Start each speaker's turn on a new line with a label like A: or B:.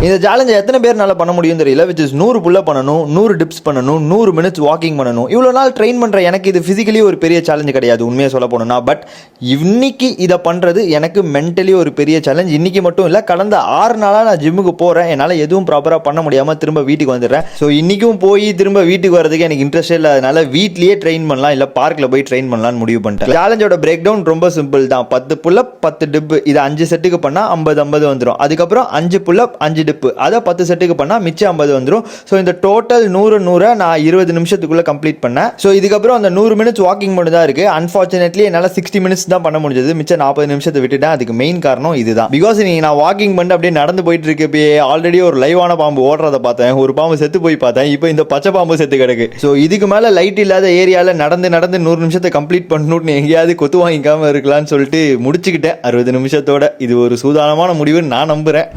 A: இந்த சேலஞ்சை எத்தனை பேர்னால பண்ண முடியும் தெரியல. விச் இஸ் 100 புல்லப் பண்ணணும், 100 டிப்ஸ் பண்ணணும், 100 மினிட்ஸ் வாக்கிங் பண்ணணும். இவ்வளோ நாள் ட்ரெயின் பண்ணுற எனக்கு இது ஃபிசிக்கலி ஒரு பெரிய சேலஞ்சு கிடையாது உண்மையாக சொல்ல போனோம்னா. பட் இன்னைக்கு இதை பண்ணுறது எனக்கு மென்டலி ஒரு பெரிய சேலஞ்ச். இன்னைக்கு மட்டும் இல்லை, கடந்த 6 நாளாக நான் ஜிம்முக்கு போகிறேன். என்னால் எதுவும் ப்ராப்பராக பண்ண முடியாமல் திரும்ப வீட்டுக்கு வந்துடுறேன். ஸோ இன்றைக்கும் போய் திரும்ப வீட்டுக்கு வரதுக்கு எனக்கு இன்ட்ரெஸ்ட் இல்லை. அதனால வீட்லேயே ட்ரெயின் பண்ணலாம், இல்லை பார்க்கில் போய் ட்ரெயின் பண்ணலாம்னு முடிவு பண்ணிட்டேன். சேலஞ்சோட பிரேக் டவுன் ரொம்ப சிம்பிள் தான். 10 புல்லப் 10 டிப்பு. இது 5 செட்டுக்கு பண்ணால் 50 வந்துடும். அதுக்கப்புறம் 5 புல்லப் 5 டிப்பு. அதை 10 செட்டுக்கு பண்ணால் மிச்சம் 50 வந்துடும். ஸோ இந்த டோட்டல் 100 நான் 20 நிமிஷத்துக்குள்ளே கம்ப்ளீட் பண்ணேன். ஸோ இதுக்கப்புறம் அந்த 100 மினிட்ஸ் வாக்கிங் மட்டும் தான் இருக்குது. அன்ஃபார்ச்சுனேட்லி என்னால் 60 மினிட்ஸ் தான் பண்ண முடிஞ்சது. மிச்சம் 40 நிமிஷத்தை விட்டுட்டேன். அதுக்கு மெயின் காரணம் இதுதான். பிகாஸ் நான் வாக்கிங் பண்ணிட்டு அப்படியே நடந்து போயிட்டு இருக்கப்பே ஆல்ரெடி ஒரு லைவான பாம்பு ஓடுறத பார்த்தேன். ஒரு பாம்பு செத்து போய் பார்த்தேன். இப்போ இந்த பச்சை பாம்பு செத்து கிடக்கு. ஸோ இதுக்கு மேலே லைட் இல்லாத ஏரியாவில் நடந்து 100 நிமிஷத்தை கம்ப்ளீட் பண்ணணும்னு எங்கேயாவது கொத்து வாங்கிக்காமல் இருக்கலாம்னு சொல்லிட்டு முடிச்சுக்கிட்டேன் 60 நிமிஷத்தோட. இது ஒரு சூதானமான முடிவுன்னு நான் நம்புகிறேன்.